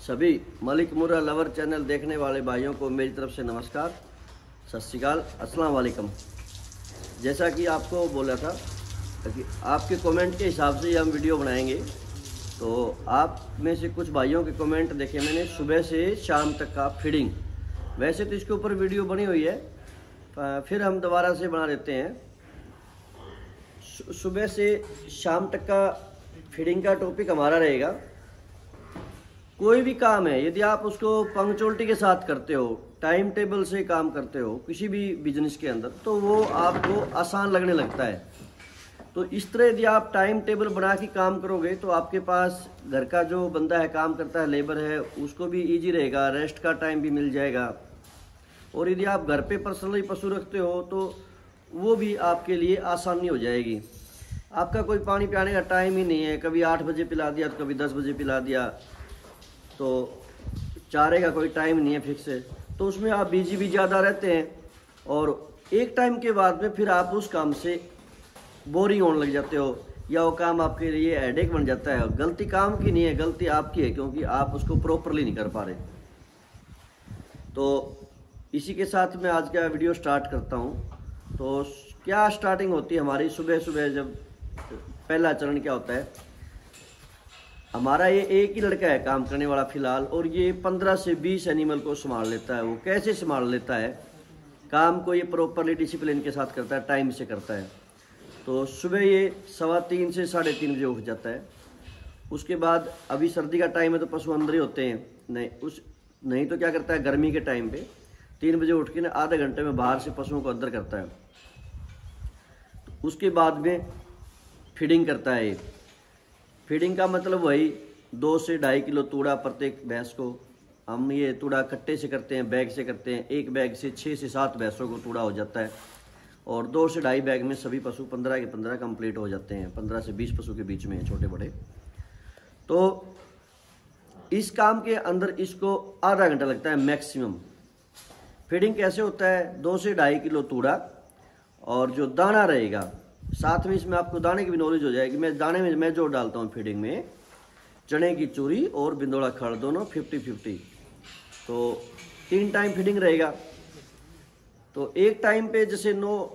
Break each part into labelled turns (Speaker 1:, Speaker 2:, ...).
Speaker 1: सभी मलिक मुर्रा lover channel देखने वाले भाइयों को मेरी तरफ से नमस्कार, सत श्री अकाल, अस्सलाम वालेकुम। जैसा कि आपको बोला था कि आपके कमेंट के हिसाब से ही हम वीडियो बनाएंगे, तो आप में से कुछ भाइयों के कमेंट देखे मैंने सुबह से शाम तक का फीडिंग। वैसे तो इसके ऊपर वीडियो बनी हुई है, फिर हम दोबारा से बना देते हैं। सुबह से शाम तक का फीडिंग का टॉपिक हमारा रहेगा। कोई भी काम है, यदि आप उसको पंक्चुअलिटी के साथ करते हो, टाइम टेबल से काम करते हो किसी भी बिजनेस के अंदर, तो वो आपको आसान लगने लगता है। तो इस तरह यदि आप टाइम टेबल बना के काम करोगे तो आपके पास घर का जो बंदा है, काम करता है, लेबर है, उसको भी इजी रहेगा, रेस्ट का टाइम भी मिल जाएगा। और यदि आप घर पे पर्सनली पशु रखते हो तो वो भी आपके लिए आसानी हो जाएगी। आपका कोई पानी पिलाने का टाइम ही नहीं है, कभी 8 बजे पिला दिया तो कभी 10 बजे पिला दिया, तो चारे का कोई टाइम नहीं है फिक्स है, तो उसमें आप बिजी भी ज़्यादा रहते हैं और एक टाइम के बाद में फिर आप उस काम से बोरिंग होने लग जाते हो, या वो काम आपके लिए हेडेक बन जाता है। गलती काम की नहीं है, गलती आपकी है, क्योंकि आप उसको प्रॉपरली नहीं कर पा रहे। तो इसी के साथ मैं आज का वीडियो स्टार्ट करता हूँ। तो क्या स्टार्टिंग होती है हमारी सुबह सुबह, जब पहला चरण क्या होता है हमारा, ये एक ही लड़का है काम करने वाला फिलहाल, और ये 15 से 20 एनिमल को संभाल लेता है। वो कैसे संभाल लेता है काम को, ये प्रॉपरली डिसिप्लिन के साथ करता है, टाइम से करता है। तो सुबह ये 3:15 से 3:30 बजे उठ जाता है। उसके बाद अभी सर्दी का टाइम है तो पशु अंदर ही होते हैं, नहीं तो क्या करता है, गर्मी के टाइम पे 3 बजे उठ के ना आधे घंटे में बाहर से पशुओं को अंदर करता है। उसके बाद में फीडिंग करता है। फीडिंग का मतलब वही 2 से 2.5 किलो तूड़ा प्रत्येक भैंस को। हम ये तूड़ा कट्टे से करते हैं, बैग से करते हैं। एक बैग से 6 से 7 भैंसों को तूड़ा हो जाता है, और 2 से 2.5 बैग में सभी पशु 15 के 15 कंप्लीट हो जाते हैं। 15 से 20 पशु के बीच में छोटे बड़े। तो इस काम के अंदर इसको आधा घंटा लगता है मैक्सिमम। फीडिंग कैसे होता है, 2 से 2.5 किलो तूड़ा, और जो दाना रहेगा साथ में, इसमें आपको दाने की भी नॉलेज हो जाएगी। मैं दाने में मैं जो डालता हूँ फीडिंग में, चने की चूरी और बिंदोड़ा खड़ दोनों 50-50। तो 3 टाइम फीडिंग रहेगा। तो एक टाइम पे जैसे 9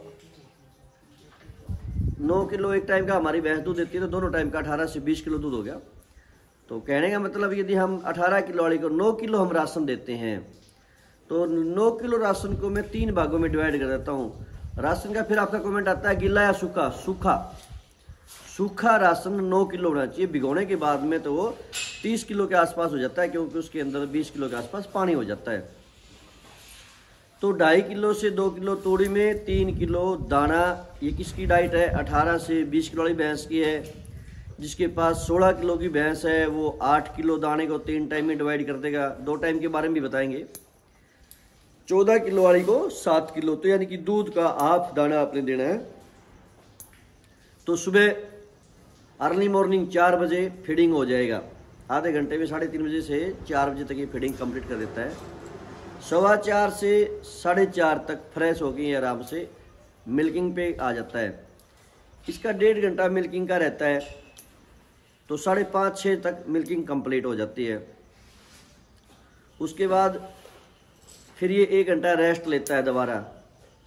Speaker 1: किलो एक टाइम का हमारी भैंस दूध देती है, तो दोनों टाइम का 18 से 20 किलो दूध हो गया। तो कहने का मतलब यदि हम 18 किलो वाली को 9 किलो हम राशन देते हैं, तो 9 किलो राशन को मैं 3 भागों में डिवाइड कर देता हूँ। राशन का फिर आपका कमेंट आता है गीला या सूखा। सूखा राशन 9 किलो होना चाहिए। भिगोने के बाद में तो वो 30 किलो के आसपास हो जाता है, क्योंकि उसके अंदर 20 किलो के आसपास पानी हो जाता है। तो 2.5 किलो से 2 किलो तूड़ी में 3 किलो दाना। ये किसकी डाइट है, 18 से 20 किलो वाली भैंस की है। जिसके पास 16 किलो की भैंस है वो 8 किलो दाने को 3 टाइम में डिवाइड कर देगा। 2 टाइम के बारे में भी बताएंगे। 14 किलो वाली को 7 किलो, तो यानी कि दूध का हाफ दाना आपने देना है। तो सुबह अर्ली मॉर्निंग 4 बजे फीडिंग हो जाएगा। आधे घंटे में 3:30 बजे से 4 बजे तक ये फीडिंग कंप्लीट कर देता है। 4:15 से 4:30 तक फ्रेश होकर ये आराम से मिल्किंग पे आ जाता है। इसका 1.5 घंटा मिल्किंग का रहता है, तो 5:30-6 तक मिल्किंग कंप्लीट हो जाती है। उसके बाद फिर ये 1 घंटा रेस्ट लेता है, दोबारा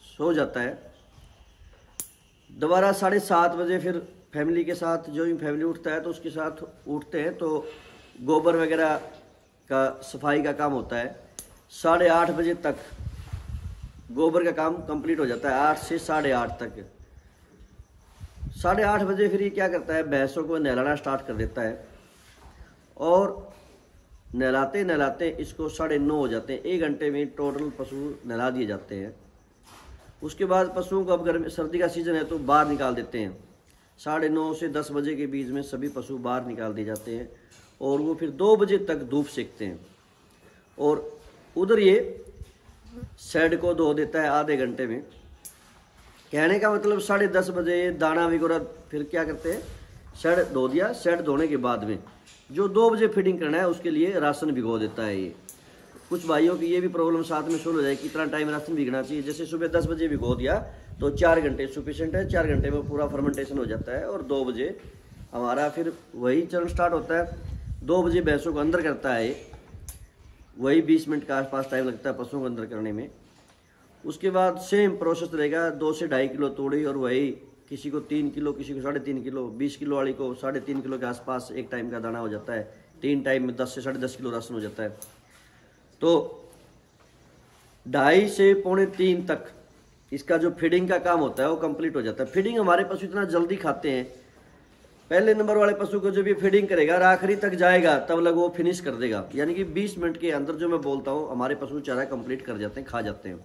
Speaker 1: सो जाता है। दोबारा 7:30 बजे फिर फैमिली के साथ, जो ही फैमिली उठता है तो उसके साथ उठते हैं, तो गोबर वगैरह का सफाई का काम होता है। 8:30 बजे तक गोबर का काम कंप्लीट हो जाता है, 8 से 8:30 तक। 8:30 बजे फिर ये क्या करता है, भैंसों को नहलाना स्टार्ट कर देता है, और नहलाते नहलाते इसको 9:30 हो जाते हैं। 1 घंटे में टोटल पशु नहला दिए जाते हैं। उसके बाद पशुओं को, अब गर्मी सर्दी का सीज़न है तो बाहर निकाल देते हैं। 9:30 से 10 बजे के बीच में सभी पशु बाहर निकाल दिए जाते हैं, और वो फिर 2 बजे तक धूप सेकते हैं। और उधर ये शेड को धो देता है आधे घंटे में। कहने का मतलब 10:30 बजे दाना वगैरह फिर क्या करते हैं, शेड धो दिया। शेड धोने के बाद में जो 2 बजे फीडिंग करना है उसके लिए राशन भिगो देता है ये। कुछ भाइयों की ये भी प्रॉब्लम साथ में सोल्व हो जाए, कितना टाइम राशन भिगना चाहिए। जैसे सुबह 10 बजे भिगो दिया तो 4 घंटे सफिशिएंट है, 4 घंटे में पूरा फर्मेंटेशन हो जाता है। और 2 बजे हमारा फिर वही चरण स्टार्ट होता है। 2 बजे भैंसों को अंदर करता है वही 20 मिनट के आसपास टाइम लगता है पशुओं को अंदर करने में। उसके बाद सेम प्रोसेस रहेगा, 2 से 2.5 किलो तोड़ी, और वही किसी को 3 किलो, किसी को 3.5 किलो, 20 किलो वाली को 3.5 किलो के आसपास एक टाइम का दाना हो जाता है। 3 टाइम में 10 से 10.5 किलो राशन हो जाता है। तो 2.5 से 2.25 तक इसका जो फीडिंग का काम होता है वो कंप्लीट हो जाता है। फीडिंग हमारे पशु इतना जल्दी खाते हैं, पहले नंबर वाले पशु को जब ये फीडिंग करेगा और आखिरी तक जाएगा तब लग वो फिनिश कर देगा, यानी कि 20 मिनट के अंदर जो मैं बोलता हूँ हमारे पशु चारा कंप्लीट कर जाते हैं, खा जाते हैं।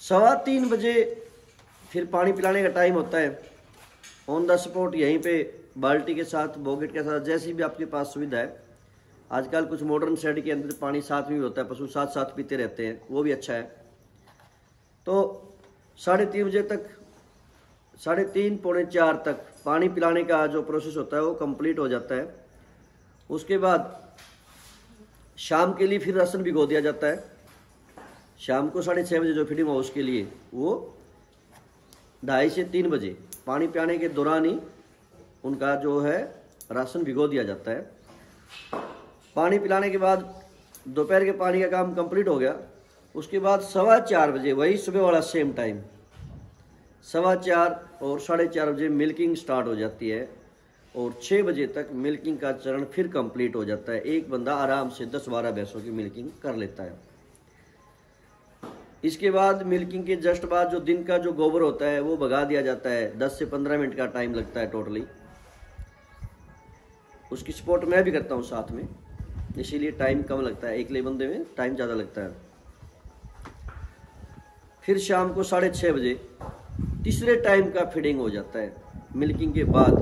Speaker 1: 3:15 बजे फिर पानी पिलाने का टाइम होता है, ऑन द स्पॉट यहीं पे बाल्टी के साथ, बॉकेट के साथ, जैसी भी आपके पास सुविधा है। आजकल कुछ मॉडर्न शेड के अंदर पानी साथ में भी होता है, पशु साथ साथ पीते रहते हैं, वो भी अच्छा है। तो 3:30 बजे तक, 3:30 पौने 4 तक पानी पिलाने का जो प्रोसेस होता है वो कंप्लीट हो जाता है। उसके बाद शाम के लिए फिर राशन भिगो दिया जाता है। शाम को 6:30 बजे जो फीडिंग हो उसके लिए वो 2:30 से 3 बजे पानी पिलाने के दौरान ही उनका जो है राशन भिगो दिया जाता है। पानी पिलाने के बाद दोपहर के पानी का काम कंप्लीट हो गया। उसके बाद 4:15 बजे वही सुबह वाला सेम टाइम, 4:15 और 4:30 बजे मिल्किंग स्टार्ट हो जाती है, और 6 बजे तक मिल्किंग का चरण फिर कंप्लीट हो जाता है। एक बंदा आराम से 10-12 भैंसों की मिल्किंग कर लेता है। इसके बाद मिल्किंग के जस्ट बाद जो दिन का जो गोबर होता है वो भगा दिया जाता है। 10 से 15 मिनट का टाइम लगता है टोटली। उसकी सपोर्ट मैं भी करता हूँ साथ में, इसीलिए टाइम कम लगता है, अकेले बंदे में टाइम ज़्यादा लगता है। फिर शाम को 6:30 बजे तीसरे टाइम का फीडिंग हो जाता है। मिल्किंग के बाद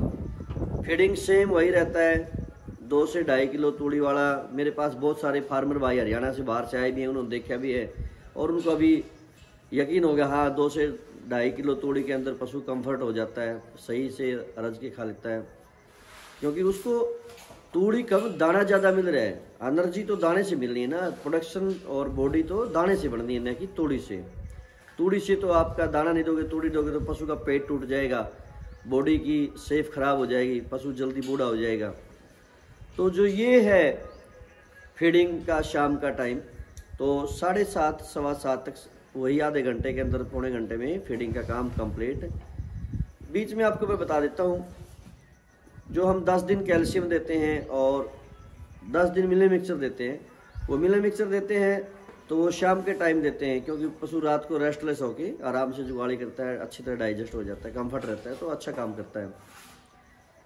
Speaker 1: फीडिंग सेम वही रहता है, 2 से 2.5 किलो तूड़ी वाला। मेरे पास बहुत सारे फार्मर भाई हरियाणा से बाहर से आए भी हैं, उन्होंने देखा भी है और उनको अभी यकीन हो गया, हाँ 2 से 2.5 किलो तूड़ी के अंदर पशु कंफर्ट हो जाता है, सही से रज के खा लेता है। क्योंकि उसको तूड़ी कम दाना ज़्यादा मिल रहा है, एनर्जी तो दाने से मिलनी है ना, प्रोडक्शन और बॉडी तो दाने से बढ़नी है, न कि तूड़ी से। तूड़ी से तो आपका दाना नहीं दोगे, तूड़ी दोगे तो पशु का पेट टूट जाएगा, बॉडी की सेफ खराब हो जाएगी, पशु जल्दी बूढ़ा हो जाएगा। तो जो ये है फीडिंग का शाम का टाइम, तो 7:30 7:15 तक वही आधे घंटे के अंदर, पौने घंटे में फीडिंग का काम कंप्लीट। बीच में आपको मैं बता देता हूँ, जो हम 10 दिन कैल्शियम देते हैं और 10 दिन मिले मिक्सचर देते हैं, वो मिले मिक्सचर देते हैं तो वो शाम के टाइम देते हैं, क्योंकि पशु रात को रेस्टलेस होके आराम से जुगाड़ी करता है, अच्छी तरह डाइजेस्ट हो जाता है, कंफर्ट रहता है, तो अच्छा काम करता है।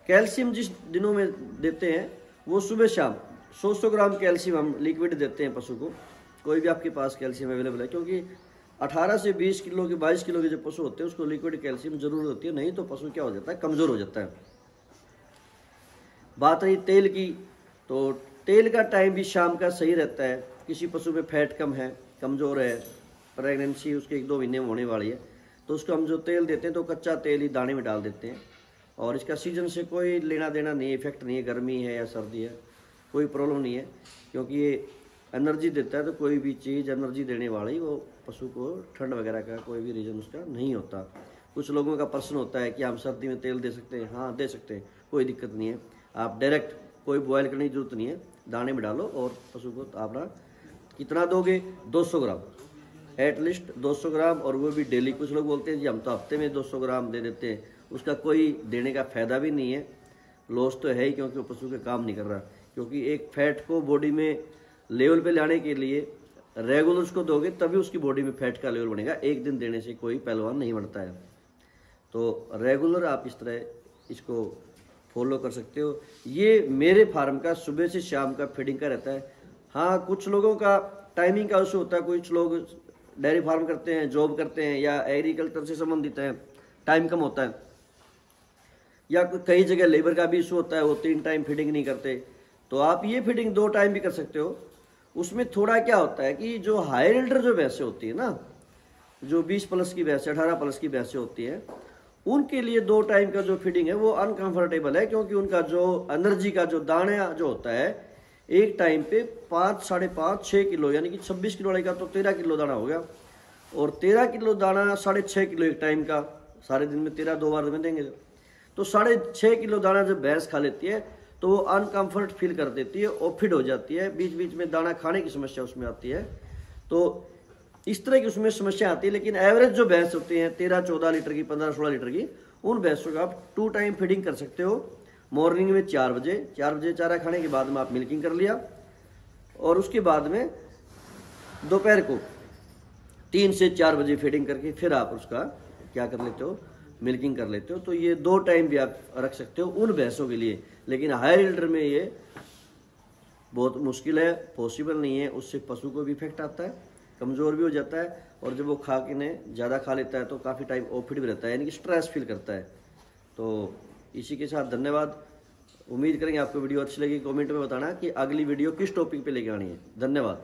Speaker 1: कैल्शियम जिस दिनों में देते हैं वो सुबह शाम 100 ग्राम कैल्शियम हम लिक्विड देते हैं पशु को। कोई भी आपके पास कैल्शियम अवेलेबल है, क्योंकि 18 से 20 किलो के 22 किलो के जो पशु होते हैं उसको लिक्विड कैल्शियम जरूर होती है, नहीं तो पशु क्या हो जाता है, कमज़ोर हो जाता है। बात रही तेल की, तो तेल का टाइम भी शाम का सही रहता है। किसी पशु में फैट कम है, कमज़ोर है, प्रेगनेंसी उसके 1-2 महीने में होने वाली है, तो उसको हम जो तेल देते हैं तो कच्चा तेल ही दाने में डाल देते हैं। और इसका सीजन से कोई लेना देना नहीं है, इफेक्ट नहीं है, गर्मी है या सर्दी है, कोई प्रॉब्लम नहीं है, क्योंकि ये एनर्जी देता है। तो कोई भी चीज़ एनर्जी देने वाली वो पशु को ठंड वगैरह का कोई भी रीज़न उसका नहीं होता। कुछ लोगों का प्रश्न होता है कि हम सर्दी में तेल दे सकते हैं, हाँ दे सकते हैं, कोई दिक्कत नहीं है। आप डायरेक्ट कोई बॉयल करने की जरूरत नहीं है, दाने में डालो और पशु को अपना कितना दोगे, 200 ग्राम एटलीस्ट 200 ग्राम, और वो भी डेली। कुछ लोग बोलते हैं जी हम तो हफ्ते में 200 ग्राम दे देते हैं, उसका कोई देने का फ़ायदा भी नहीं है, लॉस तो है ही, क्योंकि वो पशु के काम नहीं कर रहा। क्योंकि एक फैट को बॉडी में लेवल पे लाने के लिए रेगुलर उसको दोगे तभी उसकी बॉडी में फैट का लेवल बनेगा, एक दिन देने से कोई पहलवान नहीं बनता है। तो रेगुलर आप इस तरह इसको फॉलो कर सकते हो। ये मेरे फार्म का सुबह से शाम का फीडिंग का रहता है। हाँ कुछ लोगों का टाइमिंग का इशू होता है, कुछ लोग डेयरी फार्म करते हैं, जॉब करते हैं या एग्रीकल्चर से संबंधित हैं, टाइम कम होता है, या कई जगह लेबर का भी इशू होता है, वो 3 टाइम फीडिंग नहीं करते, तो आप ये फीडिंग 2 टाइम भी कर सकते हो। उसमें थोड़ा क्या होता है कि जो हाई लीटर जो भैंसें होती है ना, जो 20+ की भैंसें, 18+ की भैंसें होती हैं, उनके लिए 2 टाइम का जो फीडिंग है वो अनकंफर्टेबल है, क्योंकि उनका जो एनर्जी का जो दाना जो होता है एक टाइम पे 5, 5.5, 6 किलो, यानी कि 26 किलो वाले का तो 13 किलो दाना हो गया, और 13 किलो दाना 6.5 किलो एक टाइम का, सारे दिन में 13 2 बार में देंगे, तो 6.5 किलो दाना जब भैंस खा लेती है तो वो अनकम्फर्ट फील कर देती है और फिट हो जाती है, बीच बीच में दाना खाने की समस्या उसमें आती है। तो इस तरह की उसमें समस्या आती है। लेकिन एवरेज जो भैंस होती हैं 13-14 लीटर की, 15-16 लीटर की, उन भैंसों का आप 2 टाइम फीडिंग कर सकते हो। मॉर्निंग में 4 बजे चारा खाने के बाद में आप मिल्किंग कर लिया, और उसके बाद में दोपहर को 3 से 4 बजे फीडिंग करके फिर आप उसका क्या कर लेते हो, मिल्किंग कर लेते हो। तो ये 2 टाइम भी आप रख सकते हो उन भैंसों के लिए। लेकिन हाई लीटर में ये बहुत मुश्किल है, पॉसिबल नहीं है। उससे पशु को भी इफेक्ट आता है, कमज़ोर भी हो जाता है, और जब वो खा के ने ज़्यादा खा लेता है तो काफ़ी टाइम ओफिड भी रहता है, यानी कि स्ट्रेस फील करता है। तो इसी के साथ धन्यवाद। उम्मीद करेंगे आपको वीडियो अच्छी लगी। कमेंट में बताना कि अगली वीडियो किस टॉपिक पे लेके आनी है। धन्यवाद।